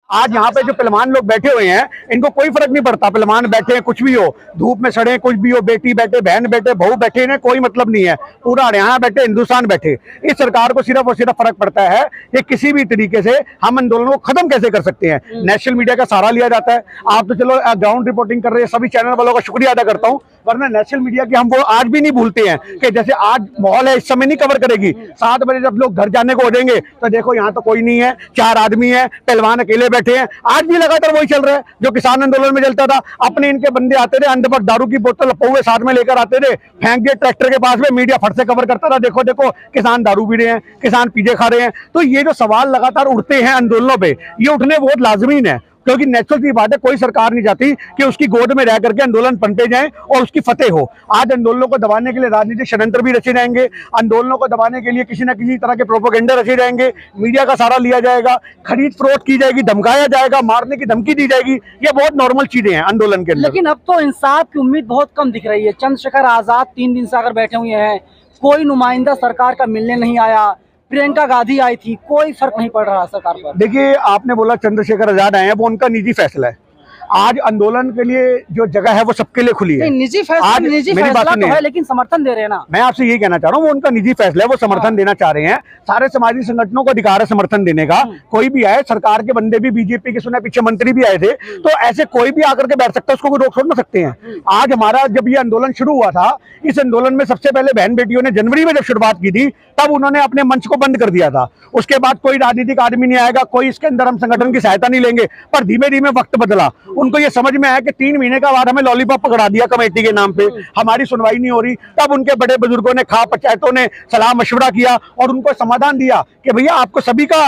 आज यहाँ पे जो पहलवान लोग बैठे हुए हैं इनको कोई फर्क नहीं पड़ता, पहलवान बैठे हैं कुछ भी हो, धूप में सड़े कुछ भी हो, बेटी बैठे, बहन बैठे, बहू बैठे, इन्हें कोई मतलब नहीं है। पूरा हरियाणा बैठे, हिंदुस्तान बैठे, इस सरकार को सिर्फ और सिर्फ फर्क पड़ता है कि किसी भी तरीके से हम आंदोलन को खत्म कैसे कर सकते हैं। नेशनल मीडिया का सहारा लिया जाता है। आप तो चलो ग्राउंड रिपोर्टिंग कर रहे हैं, सभी चैनल वालों का शुक्रिया अदा करता हूँ, वरना नेशनल मीडिया की हम वो आज भी नहीं भूलते हैं कि जैसे आज माहौल है इस समय नहीं कवर करेगी। 7 बजे जब लोग घर जाने को हो जाएंगे तो देखो यहाँ तो कोई नहीं है, 4 आदमी है, पहलवान अकेले बैठे हैं। आज भी लगातार वही चल रहा है जो किसान आंदोलन में चलता था। अपने इनके बंदे आते थे, अंधभक्त दारू की बोतल पौवे साथ में लेकर आते थे, फेंक दिए ट्रैक्टर के पास में, मीडिया फट से कवर करता था, देखो देखो किसान दारू पी रहे हैं, किसान पीजे खा रहे हैं। तो ये जो सवाल लगातार उठते हैं आंदोलनों पे, ये उठने बहुत लाजमी है, क्योंकि नेचुरल सी बात है, कोई सरकार नहीं चाहती कि उसकी गोद में रह करके आंदोलन पनपे जाएं और उसकी फतेह हो। आज आंदोलनों को दबाने के लिए राजनीतिक षड्यंत्र भी रचे जाएंगे, आंदोलनों को दबाने के लिए किसी न किसी तरह के प्रोपेगेंडा रचे जाएंगे, मीडिया का सहारा लिया जाएगा, खरीद फरोख्त की जाएगी, धमकाया जाएगा, मारने की धमकी दी जाएगी। ये बहुत नॉर्मल चीजें हैं आंदोलन के अंदर। लेकिन अब तो इंसाफ की उम्मीद बहुत कम दिख रही है। चंद्रशेखर आजाद 3 दिन से अगर बैठे हुए हैं, कोई नुमाइंदा सरकार का मिलने नहीं आया। प्रियंका गांधी आई थी, कोई फर्क नहीं पड़ रहा सरकार पर। देखिए, आपने बोला चंद्रशेखर आजाद आए हैं, वो उनका निजी फैसला है। आज आंदोलन के लिए जो जगह है वो सबके लिए खुली है। निजी फैसला तो है, लेकिन समर्थन दे रहे हैं ना। मैं आपसे यही कहना चाह रहा हूँ, वो उनका निजी फैसला है, वो समर्थन देना चाह रहे हैं। सारे समाजी संगठनों को अधिकार है समर्थन देने का। कोई भी आए, सरकार के बंदे भी, बीजेपी के सुना पीछे मंत्री भी आए थे, तो ऐसे कोई भी आकर के बैठ सकता है, उसको कोई रोक छोड़ ना सकते हैं। आज हमारा जब ये आंदोलन शुरू हुआ था, इस आंदोलन में सबसे पहले बहन बेटियों ने जनवरी में जब शुरुआत की थी, तब उन्होंने अपने मंच को बंद कर दिया था। उसके बाद कोई राजनीतिक आदमी नहीं आएगा, कोई इसके अंदर हम संगठन की सहायता नहीं लेंगे। पर धीमे धीमे वक्त बदला, उनको ये समझ में आया कि 3 महीने का बाद हमें लॉलीपॉप पकड़ा दिया कमेटी के नाम पे, हमारी सुनवाई नहीं हो रही। तब उनके बड़े बुजुर्गों ने, खा पंचायतों ने सलाह मशवरा किया और उनको समाधान दिया कि भैया आपको सभी का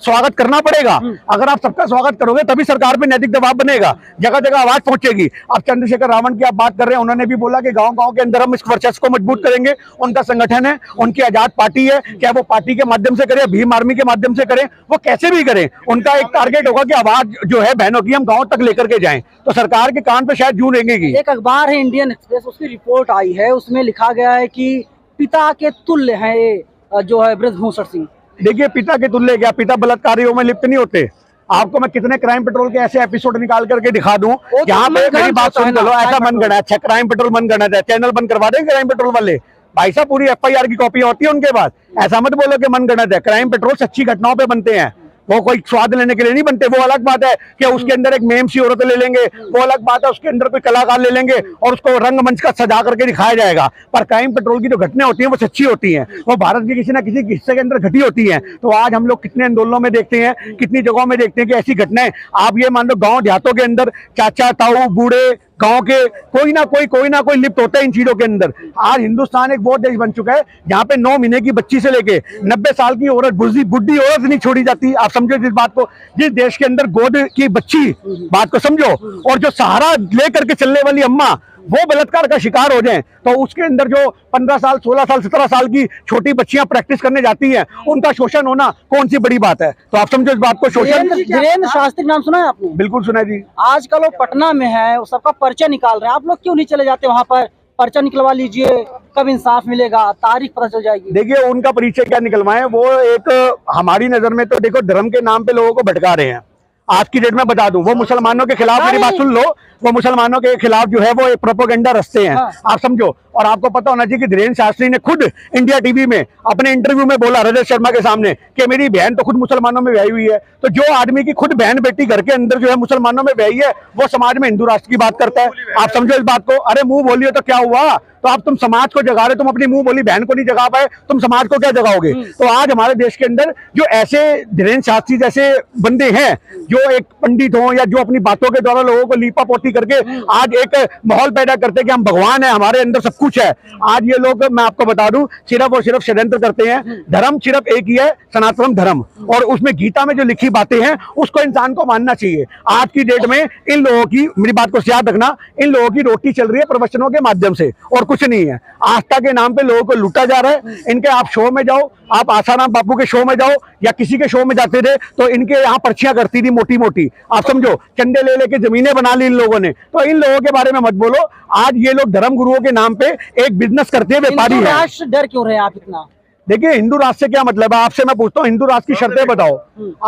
स्वागत करना पड़ेगा। अगर आप सबका स्वागत करोगे तभी सरकार पे नैतिक दबाव बनेगा, जगह जगह आवाज पहुंचेगी। अब चंद्रशेखर रावण की आप बात कर रहे हैं, उन्होंने भी बोला कि गांव-गांव के अंदर हम इस वर्चस्व को मजबूत करेंगे। उनका संगठन है, उनकी आजाद पार्टी है, क्या वो पार्टी के माध्यम से करें, भीम आर्मी के माध्यम से करें, वो कैसे भी करें, उनका एक टारगेट होगा कि आवाज जो है बहनों की हम गाँव तक लेकर के जाएं। तो सरकार के कान पे शायद जू रहेंगी। एक अखबार है इंडियन एक्सप्रेस, उसकी रिपोर्ट आई है, उसमें लिखा गया है कि पिता के तुल्य है ये जो है बृजभूषण सिंह। देखिए, पिता के तुल्य क्या, पिता बलात्कारियों में लिप्त नहीं होते। आपको मैं कितने क्राइम पेट्रोल के ऐसे एपिसोड निकाल करके दिखा दूं जहां पे मेरी बात सुन लो, ऐसा मनगढ़ंत है। अच्छा, क्राइम पेट्रोल मनगढ़ंत है, चैनल बंद करवा देंगे क्राइम पेट्रोल वाले। भाई साहब, पूरी FIR की कॉपी होती है उनके पास। ऐसा मत बोलो कि मनगढ़ंत है। क्राइम पेट्रोल सच्ची घटनाओं पे बनते हैं, वो कोई स्वाद लेने के लिए नहीं बनते। वो अलग बात है कि उसके अंदर एक मेम सी औरत ले लेंगे, वो अलग बात है, उसके अंदर कोई कलाकार ले लेंगे और उसको रंगमंच का सजा करके दिखाया जाएगा। पर क्राइम पेट्रोल की जो घटनाएं होती हैं वो सच्ची होती हैं, वो भारत के किसी ना किसी हिस्से के अंदर घटी होती हैं। तो आज हम लोग कितने आंदोलनों में देखते हैं, कितनी जगहों में देखते हैं कि ऐसी घटनाएं, आप ये मान लो गाँव देहातों के अंदर चाचा ताऊ बूढ़े गांव के कोई ना कोई लिप्त होता है इन चीजों के अंदर। आज हिंदुस्तान एक वो देश बन चुका है जहां पे 9 महीने की बच्ची से लेके 90 साल की औरत, बुढ़ी औरत नहीं छोड़ी जाती। आप समझो जिस बात को, जिस देश के अंदर गोद की बच्ची, बात को समझो, और जो सहारा लेकर के चलने वाली अम्मा वो बलात्कार का शिकार हो जाए, तो उसके अंदर जो 15 साल 16 साल 17 साल की छोटी बच्चियां प्रैक्टिस करने जाती हैं, उनका शोषण होना कौन सी बड़ी बात है। तो आप समझो इस बात को। शोषण, धीरेन्द्र शास्त्री नाम सुना है आपने? बिल्कुल सुना जी। आजकल वो पटना में है, वो सबका पर्चा निकाल रहे हैं, आप लोग क्यों नहीं चले जाते वहाँ पर? पर्चा निकलवा लीजिए, कब इंसाफ मिलेगा, तारीख पता चल जाएगी। देखिए, उनका परिचय क्या निकलवाएं, वो एक हमारी नजर में तो देखो धर्म के नाम पे लोगों को भटका रहे हैं। आज की डेट में बता दूं, वो मुसलमानों के खिलाफ, मेरी बात सुन लो, वो मुसलमानों के खिलाफ जो है वो एक प्रोपेगेंडा रचते हैं। आप समझो। और आपको पता होना चाहिए कि धीरेन्द्र शास्त्री ने खुद इंडिया टीवी में अपने इंटरव्यू में बोला, रजत शर्मा के सामने, कि मेरी बहन तो खुद मुसलमानों में ब्याही हुई है। तो जो आदमी की खुद बहन बेटी घर के अंदर जो है मुसलमानों में ब्याही है, वो समाज में हिंदू राष्ट्र की बात करता है। आप समझो इस बात को। अरे मुंह बोलिए तो क्या हुआ, तो आप तुम समाज को जगा रहे, तुम अपनी मुंह बोली बहन को नहीं जगा पाए, तुम समाज को क्या जगाओगे। तो आज हमारे देश के अंदर जो ऐसे धीरेन्द्र शास्त्री जैसे बंदे हैं, जो एक पंडित हो या जो अपनी बातों के द्वारा लोगों को लीपा पोती करके आज एक माहौल पैदा करते हैं कि हम भगवान है, हमारे अंदर सब कुछ है। आज ये लोग, मैं आपको बता दूं, सिर्फ और सिर्फ षड्यंत्र करते हैं। धर्म सिर्फ एक ही है, सनातन धर्म, और उसमें गीता में जो लिखी बातें हैं उसको इंसान को मानना चाहिए। आज की डेट में इन लोगों की, मेरी बात को याद रखना, इन लोगों की रोटी चल रही है प्रवचनों के माध्यम से और कुछ नहीं है। आस्था के नाम पे लोगों को लूटा जा रहा है। इनके आप शो में जाओ, आप आसाराम बापू के शो में जाओ या किसी के शो में जाते थे, तो इनके यहाँ पर्चियां करती थी मोटी मोटी। आप समझो, चंदे ले लेके जमीनें बना ली इन लोगों ने। तो इन लोगों के बारे में मत बोलो। आज ये लोग धर्म गुरुओं के नाम पे एक बिजनेस करते हैं, व्यापारी है। डर क्यों रहे आप इतना? देखिए हिंदू राष्ट्र से क्या मतलब है, आपसे मैं पूछता हूँ हिंदू राष्ट्र की शर्तें बताओ।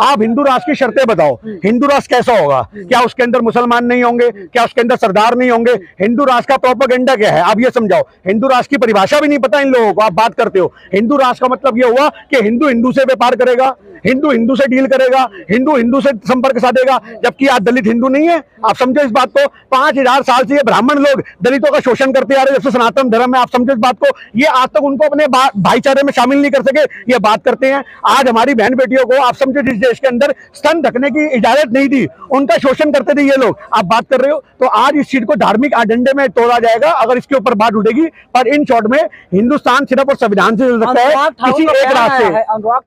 आप हिंदू राष्ट्र की शर्तें बताओ, हिंदू राष्ट्र कैसा होगा? क्या उसके अंदर मुसलमान नहीं होंगे? क्या उसके अंदर सरदार नहीं होंगे? हिंदू राष्ट्र का प्रोपेगेंडा क्या है, आप ये समझाओ। हिंदू राष्ट्र की परिभाषा भी नहीं पता इन लोगों को, आप बात करते हो। हिंदू राष्ट्र का मतलब ये हुआ कि हिंदू हिंदू से व्यापार करेगा, हिंदू हिंदू से डील करेगा, हिंदू हिंदू से संपर्क साधेगा, जबकि आज दलित हिंदू नहीं है। आप समझो इस बात को। 5000 साल से ये ब्राह्मण लोग दलितों का शोषण करते आ रहे हैं, जब से सनातन धर्म है। आप समझो इस बात को। ये आज तक उनको अपने भाईचारे में शामिल नहीं कर सके, ये बात करते हैं। आज हमारी बहन बेटियों को आप समझो जिस देश के अंदर स्तन ढकने की इजाजत नहीं थी, उनका शोषण करते थे ये लोग, आप बात कर रहे हो। तो आज इस चीज को धार्मिक एजेंडे में तोड़ा जाएगा अगर इसके ऊपर बात उठेगी। पर इन शॉर्ट में हिंदुस्तान सिर्फ और संविधान से चल सकता है, किसी एक राष्ट्र से।